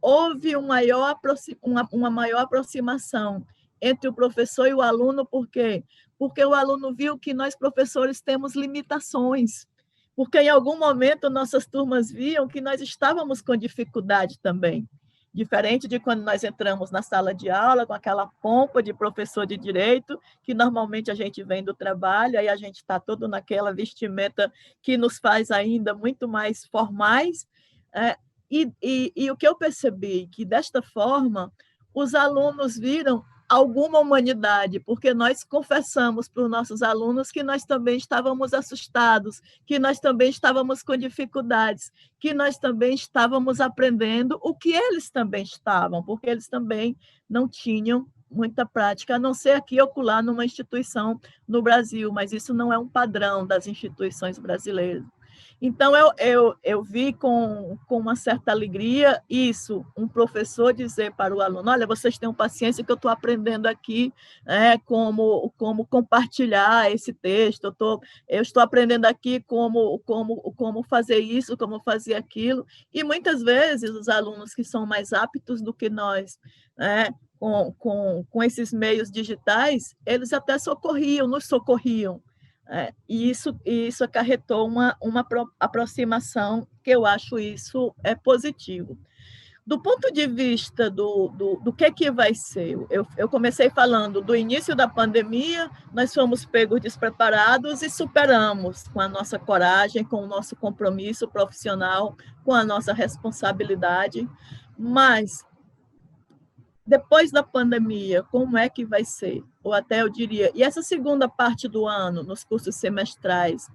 houve uma maior aproximação entre o professor e o aluno, por quê? Porque o aluno viu que nós, professores, temos limitações, porque em algum momento nossas turmas viam que nós estávamos com dificuldade também, diferente de quando nós entramos na sala de aula com aquela pompa de professor de direito, que normalmente a gente vem do trabalho, aí a gente está todo naquela vestimenta que nos faz ainda muito mais formais, e o que eu percebi, que desta forma os alunos viram alguma humanidade, porque nós confessamos para os nossos alunos que nós também estávamos assustados, que nós também estávamos com dificuldades, que nós também estávamos aprendendo o que eles também estavam, porque eles também não tinham muita prática, a não ser aqui e acolá numa instituição no Brasil, mas isso não é um padrão das instituições brasileiras. Então, eu vi com uma certa alegria isso, um professor dizer para o aluno, olha, vocês tenham paciência que eu estou aprendendo aqui como compartilhar esse texto, eu estou aprendendo aqui como fazer isso, como fazer aquilo, e muitas vezes os alunos que são mais aptos do que nós, com esses meios digitais, eles até nos socorriam. E isso acarretou uma aproximação que eu acho isso positivo. Do ponto de vista do que vai ser, eu comecei falando do início da pandemia, nós fomos pegos despreparados e superamos com a nossa coragem, com o nosso compromisso profissional, com a nossa responsabilidade, mas depois da pandemia, como é que vai ser? Ou até eu diria, e essa segunda parte do ano, nos cursos semestrais,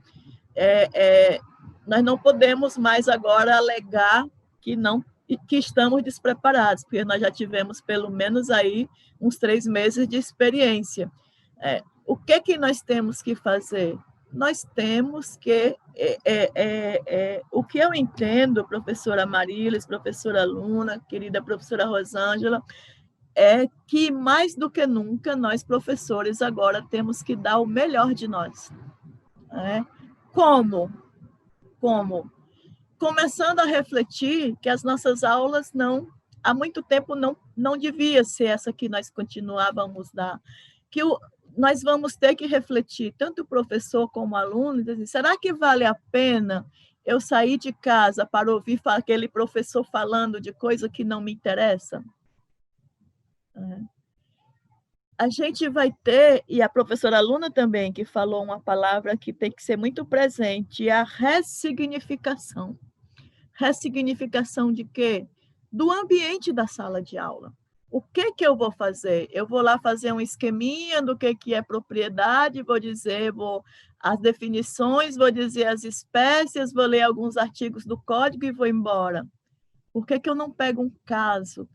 nós não podemos mais agora alegar que estamos despreparados, porque nós já tivemos pelo menos aí uns 3 meses de experiência. O que nós temos que fazer? Nós temos que... o que eu entendo, professora Marilis, professora Luna, querida professora Rosângela, é que, mais do que nunca, nós, professores, agora temos que dar o melhor de nós. Como? Começando a refletir que as nossas aulas há muito tempo não devia ser essa que nós continuávamos a dar, que nós vamos ter que refletir, tanto o professor como o aluno, dizer, será que vale a pena eu sair de casa para ouvir aquele professor falando de coisa que não me interessa? A gente vai ter, e a professora Luna também, que falou uma palavra que tem que ser muito presente, a ressignificação. Ressignificação de quê? Do ambiente da sala de aula. O que eu vou fazer? Eu vou lá fazer um esqueminha do que é propriedade, vou dizer as definições, vou dizer as espécies, vou ler alguns artigos do código e vou embora. Por que eu não pego um caso?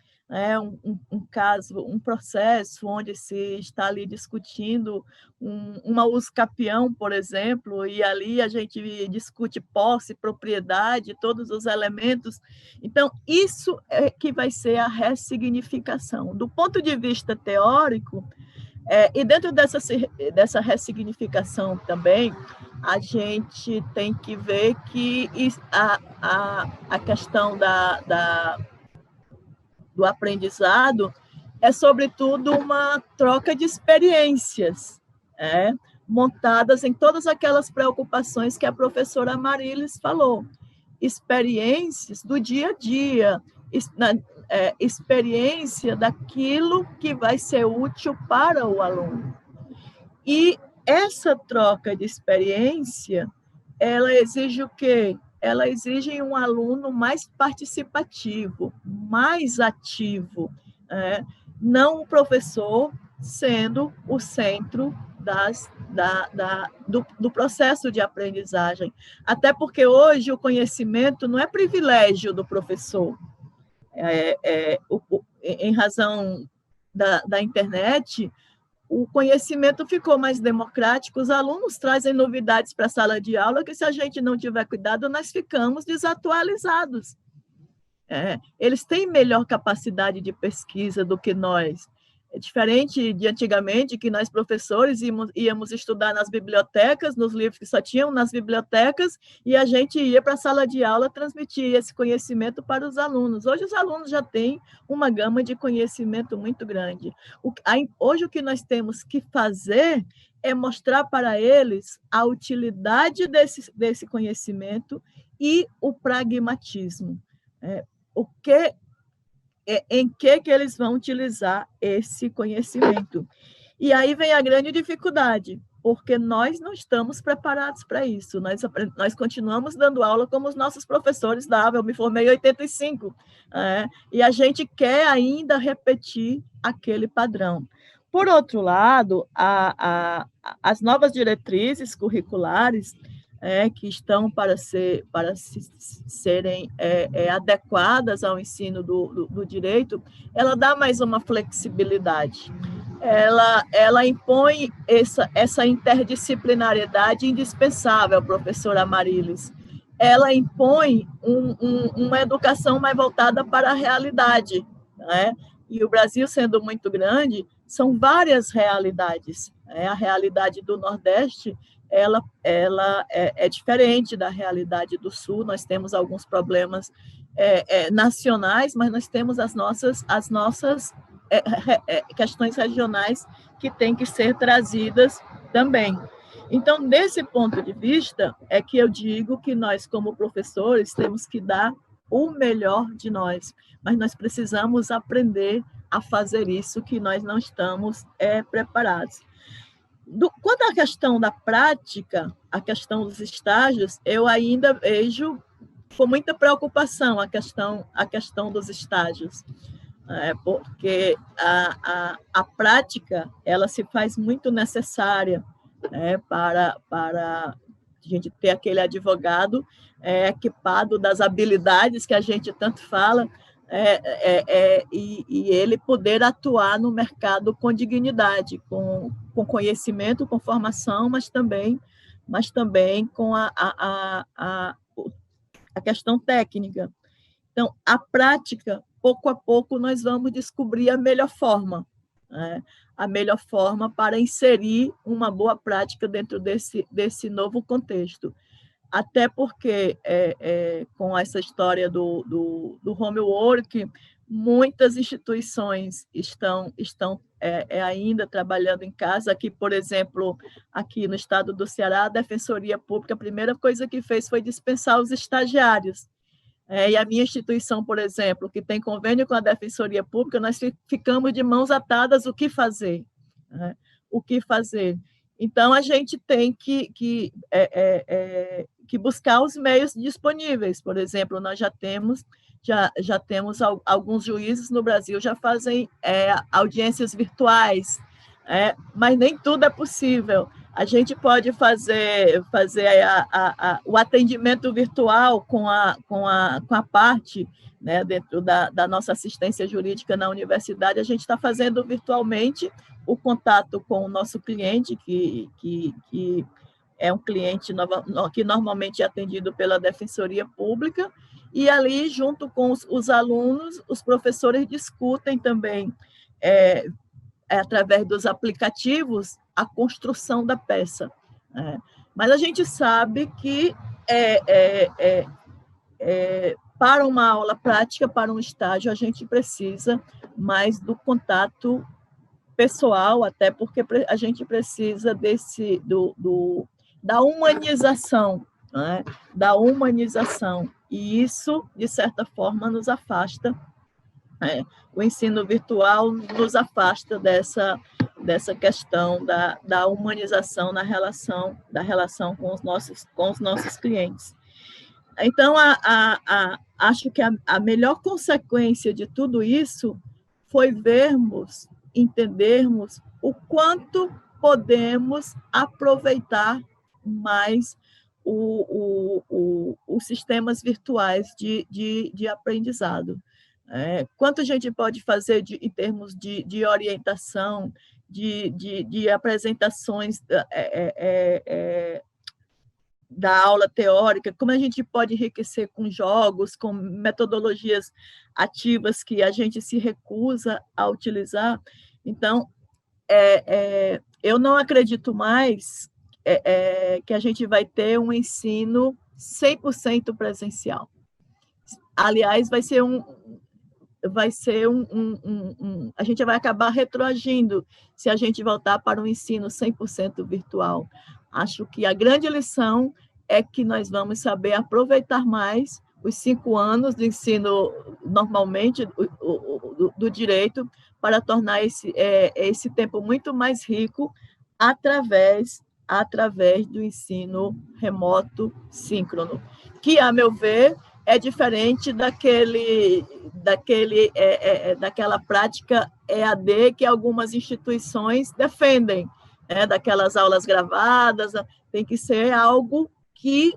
Um processo onde se está ali discutindo uma usucapião, por exemplo, e ali a gente discute posse, propriedade, todos os elementos. Então, isso é que vai ser a ressignificação. Do ponto de vista teórico, e dentro dessa ressignificação também, a gente tem que ver que a questão do aprendizado é, sobretudo, uma troca de experiências, montadas em todas aquelas preocupações que a professora Marilis falou. Experiências do dia a dia, experiência daquilo que vai ser útil para o aluno. E essa troca de experiência, ela exige o quê? Ela exige um aluno mais participativo, mais ativo, não o professor sendo o centro do processo de aprendizagem. Até porque hoje o conhecimento não é privilégio do professor. Em razão da internet, o conhecimento ficou mais democrático, os alunos trazem novidades para a sala de aula que, se a gente não tiver cuidado, nós ficamos desatualizados. Eles têm melhor capacidade de pesquisa do que nós. É diferente de antigamente, que nós, professores, íamos estudar nas bibliotecas, nos livros que só tinham nas bibliotecas, e a gente ia para a sala de aula transmitir esse conhecimento para os alunos. Hoje, os alunos já têm uma gama de conhecimento muito grande. Hoje, o que nós temos que fazer é mostrar para eles a utilidade desse conhecimento e o pragmatismo. Em que eles vão utilizar esse conhecimento. E aí vem a grande dificuldade, porque nós não estamos preparados para isso. Nós continuamos dando aula como os nossos professores davam. Eu me formei em 85, e a gente quer ainda repetir aquele padrão. Por outro lado, as novas diretrizes curriculares, que estão para serem adequadas ao ensino do direito, ela dá mais uma flexibilidade. Ela impõe essa interdisciplinariedade indispensável, professora Marilis. Ela impõe uma educação mais voltada para a realidade, E o Brasil, sendo muito grande, são várias realidades. A realidade do Nordeste, ela é diferente da realidade do Sul. Nós temos alguns problemas nacionais, mas nós temos as nossas questões regionais que têm que ser trazidas também. Então, desse ponto de vista, é que eu digo que nós, como professores, temos que dar o melhor de nós, mas nós precisamos aprender a fazer isso, que nós não estamos preparados. Quanto à questão da prática, a questão dos estágios, eu ainda vejo com muita preocupação a questão dos estágios, porque a prática ela se faz muito necessária, para a gente ter aquele advogado equipado das habilidades que a gente tanto fala, e ele poder atuar no mercado com dignidade, com conhecimento, com formação, mas também com a questão técnica. Então, a prática, pouco a pouco, nós vamos descobrir a melhor forma, a melhor forma para inserir uma boa prática dentro desse novo contexto. Até porque, com essa história do homework, muitas instituições estão ainda trabalhando em casa. Aqui, por exemplo, aqui no estado do Ceará, a Defensoria Pública, a primeira coisa que fez foi dispensar os estagiários. E a minha instituição, por exemplo, que tem convênio com a Defensoria Pública, nós ficamos de mãos atadas o que fazer. O que fazer? Então, a gente tem que buscar os meios disponíveis. Por exemplo, nós já temos alguns juízes no Brasil, já fazem audiências virtuais, mas nem tudo é possível. A gente pode fazer o atendimento virtual com a parte, dentro da nossa assistência jurídica na universidade. A gente está fazendo virtualmente o contato com o nosso cliente, que é um cliente que normalmente é atendido pela Defensoria Pública, e ali, junto com os alunos, os professores discutem também, através dos aplicativos, a construção da peça. Mas a gente sabe que para uma aula prática, para um estágio, a gente precisa mais do contato pessoal, até porque a gente precisa da humanização, da humanização, e isso, de certa forma, nos afasta. O ensino virtual nos afasta dessa questão da humanização da relação com os nossos clientes. Então, acho que a melhor consequência de tudo isso foi entendermos o quanto podemos aproveitar mais os sistemas virtuais de aprendizado. Quanto a gente pode fazer em termos de orientação, de apresentações da aula teórica, como a gente pode enriquecer com jogos, com metodologias ativas que a gente se recusa a utilizar. Então, eu não acredito mais que a gente vai ter um ensino 100% presencial. Aliás, a gente vai acabar retroagindo se a gente voltar para um ensino 100% virtual. Acho que a grande lição é que nós vamos saber aproveitar mais os 5 anos do ensino, normalmente, do direito, para tornar esse tempo muito mais rico através do ensino remoto síncrono, que, a meu ver, é diferente daquela prática EAD que algumas instituições defendem, daquelas aulas gravadas. Tem que ser algo que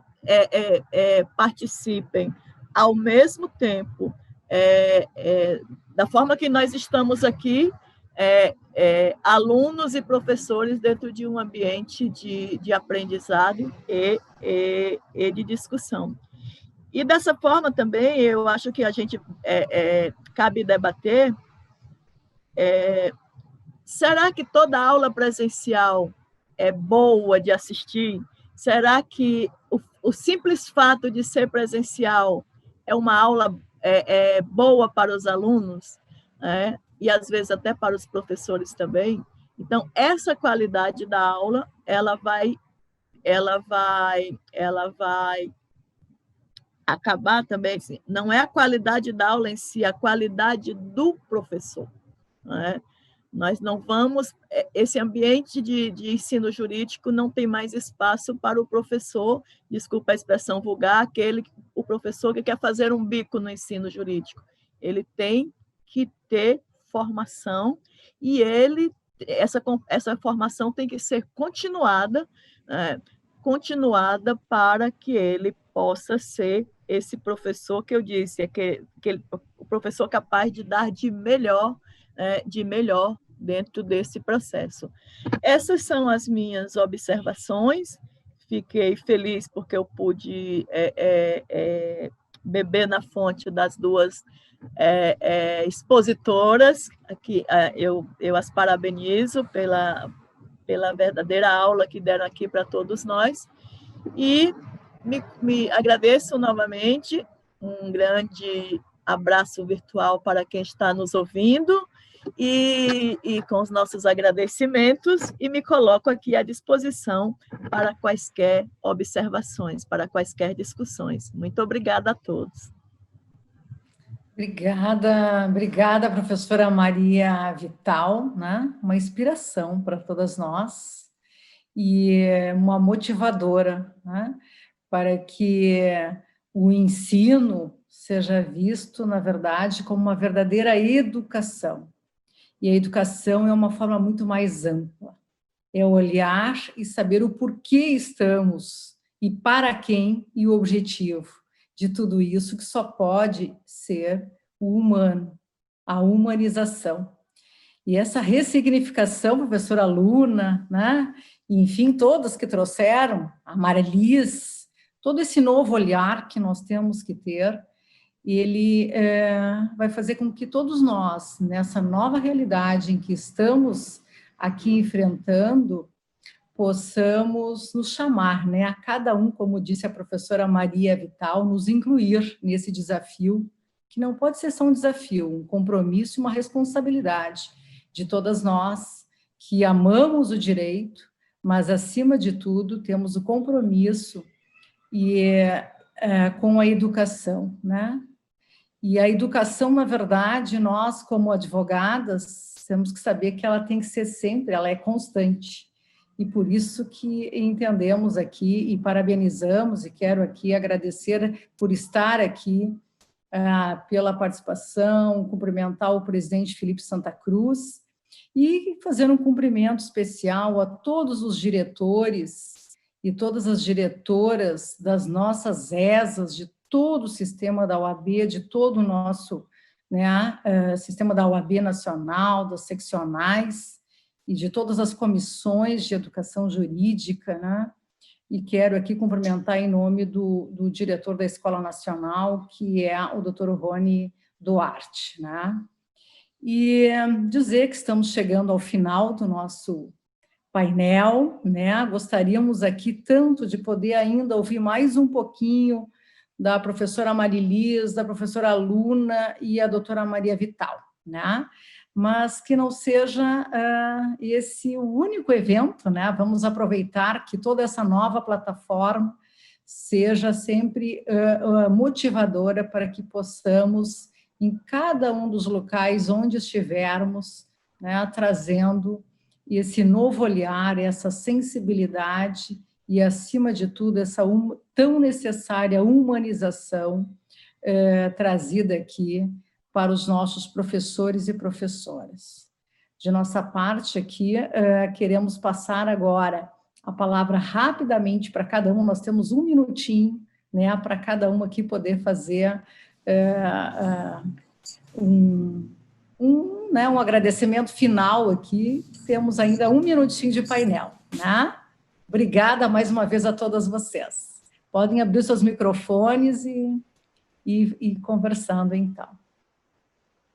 participem ao mesmo tempo, da forma que nós estamos aqui, alunos e professores dentro de um ambiente de aprendizado e de discussão. E dessa forma também, eu acho que a gente cabe debater, será que toda aula presencial é boa de assistir? Será que o simples fato de ser presencial é uma aula boa para os alunos, e às vezes até para os professores também? Então, essa qualidade da aula, ela vai acabar também, assim, não é a qualidade da aula em si, a qualidade do professor, não é? Nós não vamos, esse ambiente de ensino jurídico não tem mais espaço para o professor, desculpa a expressão vulgar, o professor que quer fazer um bico no ensino jurídico. Ele tem que ter formação e essa formação tem que ser continuada, continuada para que ele possa ser esse professor que eu disse, o professor capaz de dar de melhor dentro desse processo. Essas são as minhas observações. Fiquei feliz porque eu pude beber na fonte das duas expositoras. Aqui, eu as parabenizo pela verdadeira aula que deram aqui para todos nós. E me agradeço novamente. Um grande abraço virtual para quem está nos ouvindo. E com os nossos agradecimentos, e me coloco aqui à disposição para quaisquer observações, para quaisquer discussões. Muito obrigada a todos. Obrigada, professora Maria Vital, né? Uma inspiração para todas nós e uma motivadora, né? Para que o ensino seja visto, na verdade, como uma verdadeira educação. E a educação é uma forma muito mais ampla. É olhar e saber o porquê estamos e para quem e o objetivo de tudo isso, que só pode ser o humano, a humanização. E essa ressignificação, professora Luna, né? Enfim, todas que trouxeram, a Marilis, todo esse novo olhar que nós temos que ter, ele vai fazer com que todos nós, nessa nova realidade em que estamos aqui enfrentando, possamos nos chamar, né, a cada um, como disse a professora Maria Vital, nos incluir nesse desafio, que não pode ser só um desafio, um compromisso e uma responsabilidade de todas nós que amamos o direito, mas, acima de tudo, temos o compromisso com a educação, né? E a educação, na verdade, nós, como advogadas, temos que saber que ela tem que ser sempre, ela é constante. E por isso que entendemos aqui e parabenizamos, e quero aqui agradecer por estar aqui, pela participação, cumprimentar o presidente Felipe Santa Cruz e fazer um cumprimento especial a todos os diretores e todas as diretoras das nossas ESAs, de todo o sistema da OAB, de todo o nosso sistema da OAB nacional, das seccionais e de todas as comissões de educação jurídica, né? E quero aqui cumprimentar em nome do diretor da Escola Nacional, que é o Dr. Rony Duarte, né? E dizer que estamos chegando ao final do nosso painel, né? Gostaríamos aqui tanto de poder ainda ouvir mais um pouquinho da professora Marilis, da professora Luna e a doutora Maria Vital, né? Mas que não seja esse o único evento, né? Vamos aproveitar que toda essa nova plataforma seja sempre motivadora para que possamos, em cada um dos locais onde estivermos, né, trazendo esse novo olhar, essa sensibilidade e, acima de tudo, essa tão necessária humanização trazida aqui para os nossos professores e professoras. De nossa parte aqui, queremos passar agora a palavra rapidamente para cada um, nós temos um minutinho, né, para cada um aqui poder fazer um agradecimento final aqui, temos ainda um minutinho de painel, né? Obrigada mais uma vez a todas vocês. Podem abrir seus microfones e conversando, então.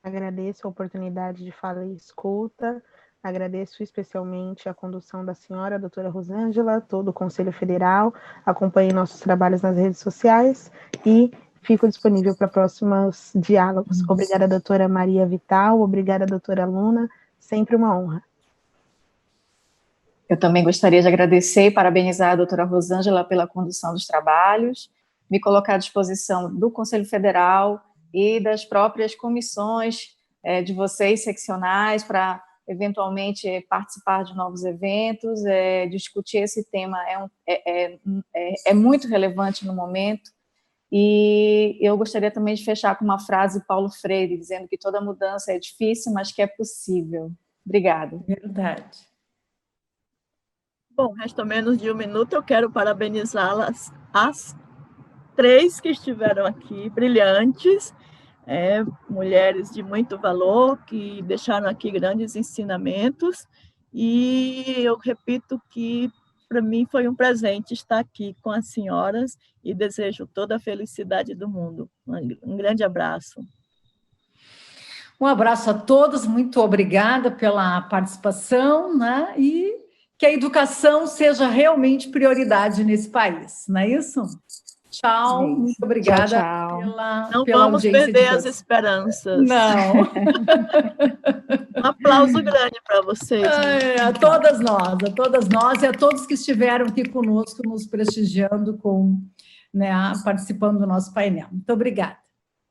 Agradeço a oportunidade de fala e escuta, agradeço especialmente a condução da senhora, a doutora Rosângela, todo o Conselho Federal, acompanhe nossos trabalhos nas redes sociais e fico disponível para próximos diálogos. Obrigada, doutora Maria Vital, obrigada, doutora Luna, sempre uma honra. Eu também gostaria de agradecer e parabenizar a doutora Rosângela pela condução dos trabalhos, me colocar à disposição do Conselho Federal e das próprias comissões de vocês, seccionais, para eventualmente participar de novos eventos, discutir esse tema é muito relevante no momento. E eu gostaria também de fechar com uma frase de Paulo Freire, dizendo que toda mudança é difícil, mas que é possível. Obrigada. Verdade. Bom, resta menos de 1 minuto, eu quero parabenizá-las, as 3 que estiveram aqui, brilhantes, mulheres de muito valor, que deixaram aqui grandes ensinamentos, e eu repito que, para mim, foi um presente estar aqui com as senhoras e desejo toda a felicidade do mundo. Um grande abraço. Um abraço a todos, muito obrigada pela participação, né? E que a educação seja realmente prioridade nesse país, não é isso? Tchau, muito obrigada tchau. Não pela vamos audiência perder as esperanças. Não. Um aplauso grande para vocês. A todas nós e a todos que estiveram aqui conosco, nos prestigiando, participando do nosso painel. Muito obrigada.